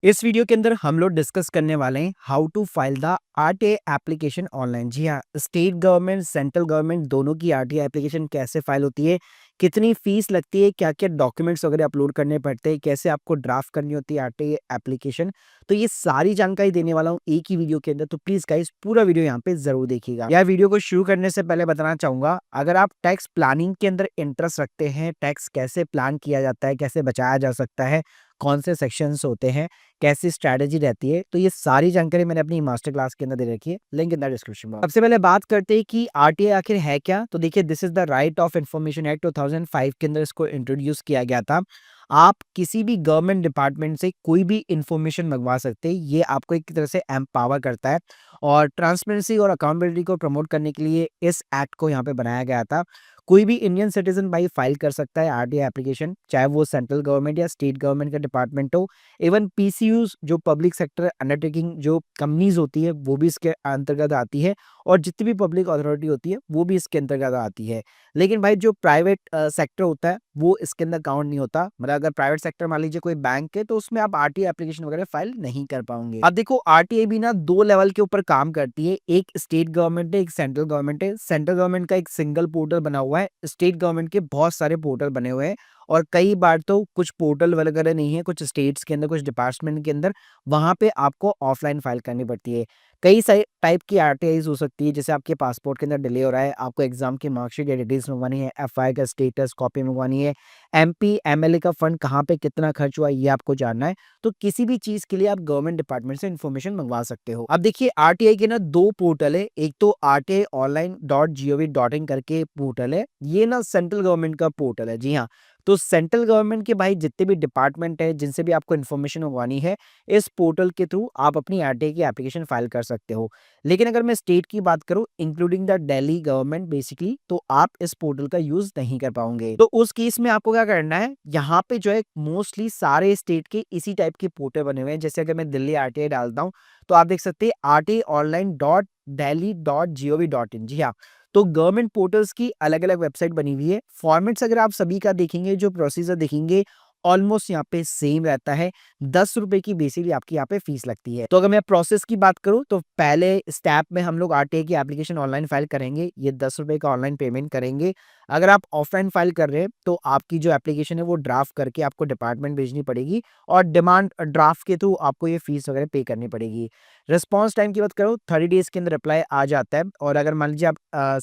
इस वीडियो के अंदर हम लोग डिस्कस करने वाले हैं how to file the RTI application online. जी हाँ, स्टेट गवर्नमेंट सेंट्रल गवर्नमेंट दोनों की आरटीआई एप्लीकेशन कैसे फाइल होती है, कितनी फीस लगती है, क्या क्या डॉक्यूमेंट्स वगैरह अपलोड करने पड़ते हैं, कैसे आपको ड्राफ्ट करनी होती है आरटीआई एप्लीकेशन। तो ये सारी जानकारी देने वाला हूँ एक ही वीडियो के अंदर, तो प्लीज गाइस पूरा वीडियो यहाँ पे जरूर देखिएगा। यह वीडियो को शुरू करने से पहले बताना चाहूंगा, अगर आप टैक्स प्लानिंग के अंदर इंटरेस्ट रखते हैं, टैक्स कैसे प्लान किया जाता है, कैसे बचाया जा सकता है, कौन से सेक्शंस होते हैं, कैसी स्ट्रैटेजी रहती है, तो ये सारी जानकारी मैंने अपनी मास्टर क्लास के अंदर दे रखी है, link in the description box. सबसे पहले बात करते हैं कि आरटीआई आखिर है क्या। तो देखिए, this is the right of information act 2005 के अंदर इसको इंट्रोड्यूस किया गया था। आप किसी भी गवर्नमेंट डिपार्टमेंट से कोई भी इंफॉर्मेशन मंगवा सकते हैं। ये आपको एक तरह से एम्पावर करता है और ट्रांसपेरेंसी और अकाउंटेबिलिटी को प्रमोट करने के लिए इस एक्ट को यहाँ पे बनाया गया था। कोई भी इंडियन सिटीजन भाई फाइल कर सकता है आरटीआई एप्लीकेशन, चाहे वो सेंट्रल गवर्नमेंट या स्टेट गवर्नमेंट का डिपार्टमेंट हो। इवन पीसीयूज जो पब्लिक सेक्टर अंडरटेकिंग जो कंपनीज होती है वो भी इसके अंतर्गत आती है, और जितनी भी पब्लिक अथॉरिटी होती है वो भी इसके अंतर्गत आती है। लेकिन भाई जो प्राइवेट सेक्टर होता है वो इसके अंदर काउंट नहीं होता। मतलब अगर प्राइवेट सेक्टर मान लीजिए कोई बैंक है, तो उसमें आप आरटीआई एप्लीकेशन वगैरह फाइल नहीं कर पाओगे। अब देखो, आरटीआई भी ना दो लेवल के ऊपर काम करती है, एक स्टेट गवर्नमेंट है, एक सेंट्रल गवर्नमेंट है। सेंट्रल गवर्नमेंट का एक सिंगल पोर्टल बना हुआ है, स्टेट गवर्नमेंट के बहुत सारे पोर्टल बने हुए हैं। और कई बार तो कुछ पोर्टल वगैरह नहीं है, कुछ स्टेट्स के अंदर, कुछ डिपार्टमेंट के अंदर, वहां पे आपको ऑफलाइन फाइल करनी पड़ती है। कई सारे टाइप की आरटीआईज हो सकती है, जैसे आपके पासपोर्ट के अंदर डिले हो रहा है, आपको एग्जाम की मार्कशीट या डिटेल्स मंगवानी है, एफआई का स्टेटस कॉपी मंगवानी है, एमपी एमएलए का फंड कहाँ पे कितना खर्च हुआ ये आपको जानना है, तो किसी भी चीज के लिए आप गवर्नमेंट डिपार्टमेंट से इन्फॉर्मेशन मंगवा सकते हो। अब देखिए, आरटीआई के ना दो पोर्टल है, एक तो rti.online.gov.in करके पोर्टल है, ये ना सेंट्रल गवर्नमेंट का पोर्टल है। जी हाँ, तो सेंट्रल गवर्नमेंट के भाई जितने भी डिपार्टमेंट है, जिनसे भी आपको इन्फॉर्मेशन मंगवानी है, इस पोर्टल के थ्रू आप अपनी आरटीआई की एप्लीकेशन फाइल कर सकते हो। लेकिन अगर मैं स्टेट की बात करूं, including the Delhi government basically, तो आप इस पोर्टल का यूज नहीं कर पाओगे। तो उस केस में आपको क्या करना है, यहाँ पे जो है मोस्टली सारे स्टेट के इसी टाइप के पोर्टल बने हुए हैं। जैसे अगर मैं दिल्ली आरटीआई डालता हूँ, तो आप देख सकते हैं rti.online.delhi.gov.in। जी हाँ, तो गवर्नमेंट पोर्टल्स की अलग अलग वेबसाइट बनी हुई है। फॉर्मेट्स अगर आप सभी का देखेंगे, जो प्रोसीजर देखेंगे, ऑलमोस्ट यहाँ पे सेम रहता है। 10 रुपए की बेसिकली आपकी यहाँ पे फीस लगती है। तो अगर मैं प्रोसेस की बात करूँ, तो पहले स्टेप में हम लोग आरटीआई की एप्लीकेशन ऑनलाइन फाइल करेंगे, ये 10 रुपए का ऑनलाइन पेमेंट करेंगे। अगर आप ऑफलाइन फाइल कर रहे हैं, तो आपकी जो एप्लीकेशन है वो ड्राफ्ट करके आपको डिपार्टमेंट भेजनी पड़ेगी, और डिमांड ड्राफ्ट के थ्रू आपको ये फीस वगैरह पे करनी पड़ेगी। रिस्पॉन्स टाइम की बात करो, 30 डेज के अंदर रिप्लाई आ जाता है। और अगर मान लीजिए आप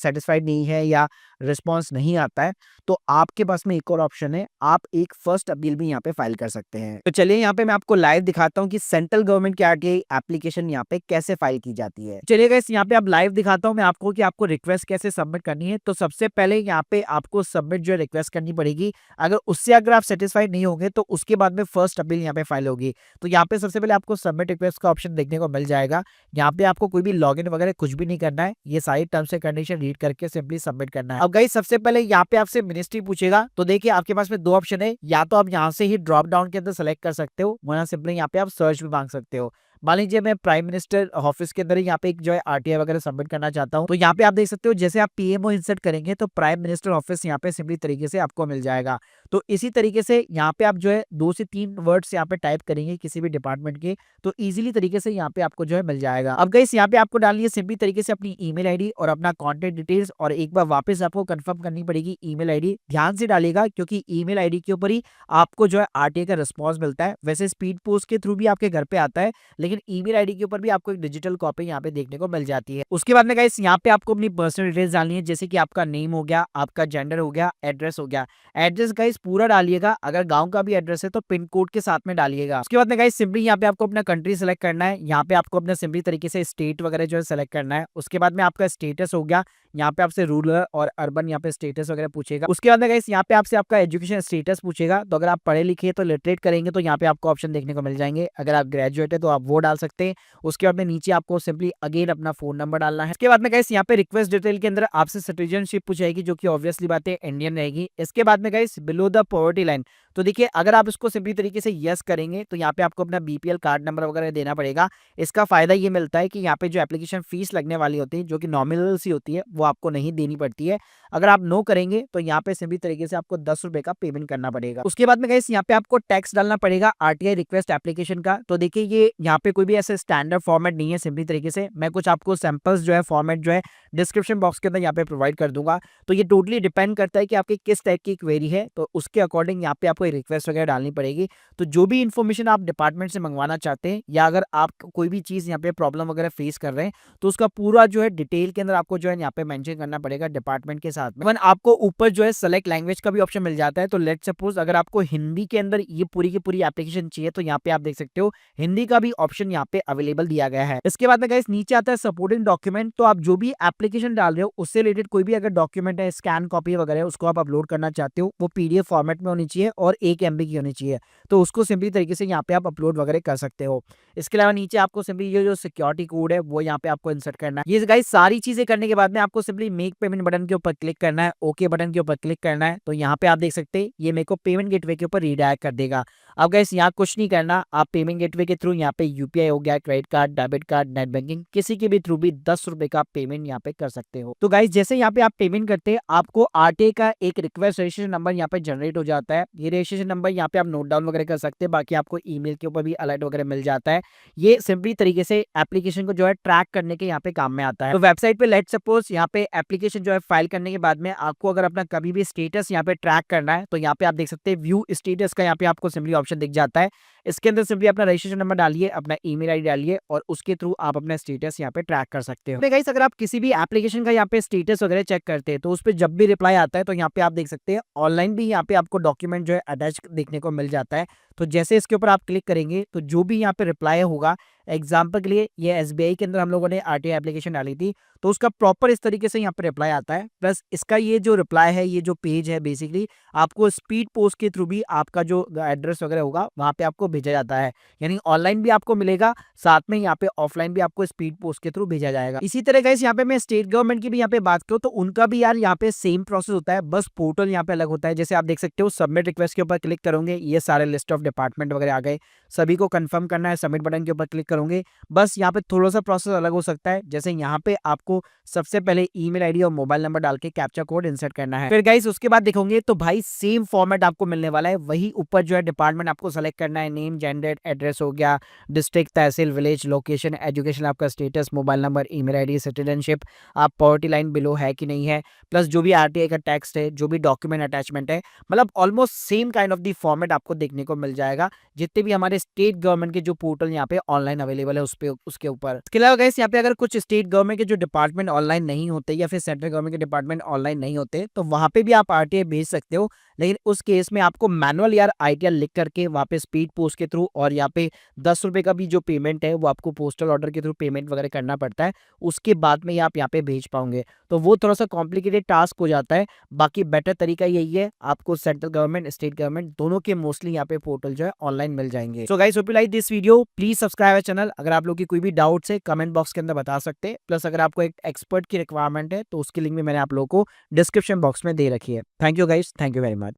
सेटिस्फाइड नहीं है या रिस्पॉन्स नहीं आता है, तो आपके पास में एक और ऑप्शन है, आप एक फर्स्ट अपील भी यहाँ पे फाइल कर सकते हैं। तो चलिए यहाँ पे मैं आपको लाइव दिखाता हूँ कि सेंट्रल गवर्नमेंट की आरटीआई एप्लीकेशन यहाँ पे कैसे फाइल की जाती है। चलिए गाइस, यहाँ पे आप लाइव दिखाता हूँ मैं आपको कि आपको रिक्वेस्ट कैसे सबमिट करनी है। तो सबसे पहले यहाँ पे आपको सबमिट जो है रिक्वेस्ट करनी पड़ेगी। अगर आप सेटिस्फाइड नहीं होंगे, तो उसके बाद में फर्स्ट अपील यहाँ पे फाइल होगी। तो यहाँ पे सबसे पहले आपको सबमिट रिक्वेस्ट का ऑप्शन देखने को मिल जाएगा। यहाँ पे आपको कोई भी लॉगिन वगैरह कुछ भी नहीं करना है, ये सारी टर्म्स एंड कंडीशन रीड करके सिंपली सबमिट करना है। अब गाइस, सबसे पहले यहाँ पे आपसे मिनिस्ट्री पूछेगा। तो देखिए, आपके पास में दो ऑप्शन है, या तो आप यहाँ से ही ड्रॉप डाउन के अंदर सेलेक्ट कर सकते हो, वरना सिंपली यहाँ पे आप सर्च भी मांग सकते हो। मान लीजिए मैं प्राइम मिनिस्टर ऑफिस के अंदर यहाँ पे एक जो है आरटीआई वगैरह सबमिट करना चाहता हूँ, तो यहाँ पे आप देख सकते हो, जैसे आप पीएमओ इंसर्ट करेंगे, तो प्राइम मिनिस्टर ऑफिस यहाँ पे सिंपली तरीके से आपको मिल जाएगा। तो इसी तरीके से यहाँ पे आप जो है 2 से 3 वर्ड्स यहाँ पे टाइप करेंगे किसी भी डिपार्टमेंट के, तो इजीली तरीके से यहाँ पे आपको जो है मिल जाएगा। अब गाइस, यहाँ पे आपको डालनी है सिंपली तरीके से अपनी ईमेल आईडी और अपना कॉन्टेक्ट डिटेल्स, और एक बार वापस आपको कंफर्म करनी पड़ेगी ईमेल आईडी। ध्यान से डालिएगा, क्योंकि ईमेल आईडी के ऊपर ही आपको जो है आरटीआई का रिस्पॉन्स मिलता है। वैसे स्पीड पोस्ट के थ्रू भी आपके घर पे आता है, लेकिन ईमेल आईडी के ऊपर भी आपको एक डिजिटल कॉपी यहाँ पे देखने को मिल जाती है। उसके बाद में गाइस, यहाँ पे आपको अपनी पर्सनल डिटेल्स डालनी है, जैसे कि आपका नेम हो गया, आपका जेंडर हो गया, एड्रेस हो गया। एड्रेस गाइस पूरा डालिएगा, अगर गांव का भी एड्रेस है तो पिन कोड के साथ में डालिएगा। उसके बाद में गाइस, सिंपली यहाँ पे आपको अपना कंट्री सेलेक्ट करना है। यहाँ पे आपको अपना सिंपली तरीके से स्टेट वगैरह जो है सेलेक्ट करना है। उसके बाद में आपका स्टेटस हो गया, यहाँ पे आपसे रूरल और अर्बन यहाँ पे स्टेटस वगैरह पूछेगा। उसके बाद में गाइस, यहाँ पे आपसे आपका एजुकेशन स्टेटस पूछेगा। तो अगर आप पढ़े लिखे तो लिटरेट करेंगे, तो यहाँ पे आपको ऑप्शन देखने को मिल जाएंगे। अगर आप ग्रेजुएट है तो आप वो वो डाल सकते हैं। उसके बाद में नीचे आपको सिंपली अगेन अपना फ़ोन नंबर डालना है। इसके बाद में गाइस यहाँ पे रिक्वेस्ट डिटेल के अंदर आपसे सिटीजनशिप पूछेगी जो कि ऑब्वियसली बात है इंडियन रहेगी। इसके बाद में guys below the poverty line, तो देखिए अगर आप इसको सिंपली तरीके से यस करेंगे तो यहाँ पे आपको अपना बीपीएल कार्ड नंबर वगैरह देना पड़ेगा। इसका फ़ायदा ये मिलता है कि यहाँ पे जो एप्लीकेशन फ़ीस लगने वाली होती है जो कि नॉमिनल सी होती है वो आपको नहीं देनी पड़ती है। अगर आप नो करेंगे तो यहाँ पे सिंपली तरीके से आपको 10 रुपए का पेमेंट करना पड़ेगा। उसके बाद में गाइस यहाँ पे आपको टैक्स डालना पड़ेगा आरटीआई रिक्वेस्ट एप्लीकेशन का। तो देखिए ये यहाँ पे कोई भी ऐसे स्टैंडर्ड फॉर्मेट नहीं है। सिंपली तरीके से मैं कुछ आपको सैंपल्स जो है फॉर्मेट जो है डिस्क्रिप्शन बॉक्स के अंदर यहाँ पे प्रोवाइड कर दूंगा। तो ये टोटली डिपेंड करता है कि आपकी किस टाइप की क्वेरी है, तो उसके अकॉर्डिंग यहाँ पे आपको रिक्वेस्ट वगैरह डालनी पड़ेगी। तो जो भी इन्फॉर्मेशन आप डिपार्टमेंट से मंगवाना चाहते हैं या अगर आप कोई भी चीज़ यहाँ पे प्रॉब्लम वगैरह फेस कर रहे हैं तो उसका पूरा जो है डिटेल के अंदर आपको जो है यहाँ पे मेंशन करना पड़ेगा डिपार्टमेंट के साथ में। इवन आपको ऊपर जो है सेलेक्ट लैंग्वेज का भी ऑप्शन मिल जाता है। तो लेट सपोज अगर आपको हिंदी के अंदर ये पूरी की पूरी एप्लीकेशन चाहिए तो यहाँ पे आप देख सकते हो हिंदी का भी ऑप्शन यहाँ पे अवेलेबल दिया गया है। इसके बाद में गाइस नीचे आता है सपोर्टिंग डॉक्यूमेंट। तो आप जो भी एप्लीकेशन डाल रहे हो उससे रिलेटेड कोई भी अगर डॉक्यूमेंट है, स्कैन कॉपी वगैरह उसको आप अपलोड करना चाहते हो, वो पीडीएफ फॉर्मेट में होनी चाहिए और 1 MB की होनी चाहिए। तो उसको सिंपली तरीके से यहाँ पे आप अपलोड वगैरह कर सकते हो। इसके अलावा नीचे आपको सिंपली ये जो सिक्योरिटी कोड है वो यहाँ पे आपको इंसर्ट करना है। ये गाइस सारी चीजें करने के बाद में आपको सिंपली मेक पेमेंट बटन के ऊपर क्लिक करना है, ओके बटन के ऊपर क्लिक करना है। तो यहाँ पे आप देख सकते हैं ये मेरे को पेमेंट गेटवे के ऊपर रीडायरेक्ट कर देगा। अब गाइस यहाँ कुछ नहीं करना, आप पेमेंट गेटवे के थ्रू यहाँ पे यूपीआई हो गया, credit card, debit card, net banking, किसी के भी थ्रू भी 10 रुपए का पेमेंट यहाँ पे कर सकते हो। तो गाइस जैसे यहाँ पे आप पेमेंट करते हैं आपको आरटीआई का एक रिक्वेस्ट रजिस्ट्रेशन नंबर यहाँ पे जनरेट हो जाता है। ये रजिस्ट्रेशन नंबर यहाँ पे आप नोट डाउन वगैरह कर सकते हैं, बाकी आपको ईमेल के ऊपर भी अलर्ट वगैरह मिल जाता है। ये सिंपली तरीके से एप्लीकेशन को जो है ट्रैक करने के यहाँ पे काम में आता है। तो वेबसाइट पे लेट सपोज यहाँ पे एप्लीकेशन जो है फाइल करने के बाद में आपको अगर अपना कभी भी स्टेटस यहाँ पे ट्रैक करना है तो यहाँ पे आप देख सकते हैं व्यू स्टेटस का यहाँ पे आपको सिंपली ऑप्शन दिख जाता है। इसके अंदर सिंपली अपना रजिस्ट्रेशन नंबर डालिए, अपना ईमेल आईडी डालिए और उसके थ्रू आप अपना स्टेटस यहाँ पे ट्रैक कर सकते हो। गाइस अगर आप किसी भी एप्लीकेशन का यहाँ पे स्टेटस वगैरह चेक करते हैं तो उस पर जब भी रिप्लाई आता है तो यहाँ पे आप देख सकते हैं ऑनलाइन भी यहाँ पे आपको डॉक्यूमेंट जो है अटैच देखने को मिल जाता है। तो जैसे इसके ऊपर आप क्लिक करेंगे तो जो भी यहाँ पे रिप्लाई होगा, एग्जाम्पल के लिए ये एसबीआई के अंदर हम लोगों ने आरटीआई एप्लीकेशन डाली थी तो उसका प्रॉपर इस तरीके से यहाँ पे रिप्लाई आता है। प्लस इसका ये जो रिप्लाई है, ये जो पेज है, बेसिकली आपको स्पीड पोस्ट के थ्रू भी आपका जो एड्रेस वगैरह होगा वहाँ पे आपको भेजा जाता है। यानी ऑनलाइन भी आपको मिलेगा, साथ में यहाँ पे ऑफलाइन भी आपको स्पीड पोस्ट के थ्रू भेजा जाएगा। इसी तरह गाइस यहाँ पे मैं स्टेट गवर्नमेंट की भी यहाँ पे बात करूँ तो उनका भी यार यहाँ पे सेम प्रोसेस होता है, बस पोर्टल यहाँ पे अलग होता है। जैसे आप देख सकते हो सबमिट रिक्वेस्ट के ऊपर क्लिक करोगे, ये सारे लिस्ट ऑफ डिपार्टमेंट वगैरह आ गए, सभी को कंफर्म करना है, सबमिट बटन के ऊपर क्लिक करोगे। बस यहाँ पे थोड़ा सा प्रोसेस अलग हो सकता है। जैसे यहाँ पे आपको सबसे पहले ईमेल आईडी और मोबाइल नंबर डाल के कैप्चा कोड इंसर्ट करना है। फिर गाइस उसके बाद देखोगे तो भाई सेम फॉर्मेट आपको मिलने वाला है। वही ऊपर जो है डिपार्टमेंट आपको सेलेक्ट करना है, नेम, जेंडर, एड्रेस हो गया, डिस्ट्रिक्ट, तहसील, विलेज, लोकेशन, एजुकेशन, आपका status, mobile number, email ID, citizenship, आप पॉवर्टी लाइन बिलो है कि नहीं है, प्लस जो भी आरटीआई का टेक्स्ट है, जो भी डॉक्यूमेंट अटैचमेंट है, मतलब almost same kind of the format आपको देखने को मिल जाएगा जितने भी हमारे स्टेट गवर्नमेंट के जो पोर्टल यहाँ पे ऑनलाइन अवेलेबल है उस पे उसके ऊपर। इसके अलावा गाइस यहाँ पे अगर कुछ स्टेट गवर्नमेंट के जो डिपार्टमेंट ऑनलाइन नहीं होते या फिर सेंट्रल गवर्नमेंट के डिपार्टमेंट ऑनलाइन नहीं होते तो वहां पे भी आप आरटीआई भेज सकते हो। लेकिन उस केस में आपको मैनुअल यार आईटीआर लिख करके वहाँ पे स्पीड पोस्ट के थ्रू और यहाँ पे 10 रुपए का भी जो पेमेंट है वो आपको पोस्टल ऑर्डर के थ्रू पेमेंट वगैरह करना पड़ता है। उसके बाद में आप यहाँ पे भेज पाओगे तो वो थोड़ा सा कॉम्प्लिकेटेड टास्क हो जाता है। बाकी बेटर तरीका यही है, आपको सेंट्रल गवर्नमेंट, स्टेट गवर्नमेंट दोनों के मोस्टली यहाँ पे पोर्टल जो है ऑनलाइन मिल जाएंगे। So guys hope you like this video, please subscribe channel. अगर आप लोग की कोई भी डाउट्स है कमेंट बॉक्स के अंदर बता सकते हैं। प्लस अगर आपको एक एक्सपर्ट की रिक्वायरमेंट है तो उसकी लिंक भी मैंने आप लोगों को डिस्क्रिप्शन बॉक्स में दे रखी है। Thank you guys, thank you very much.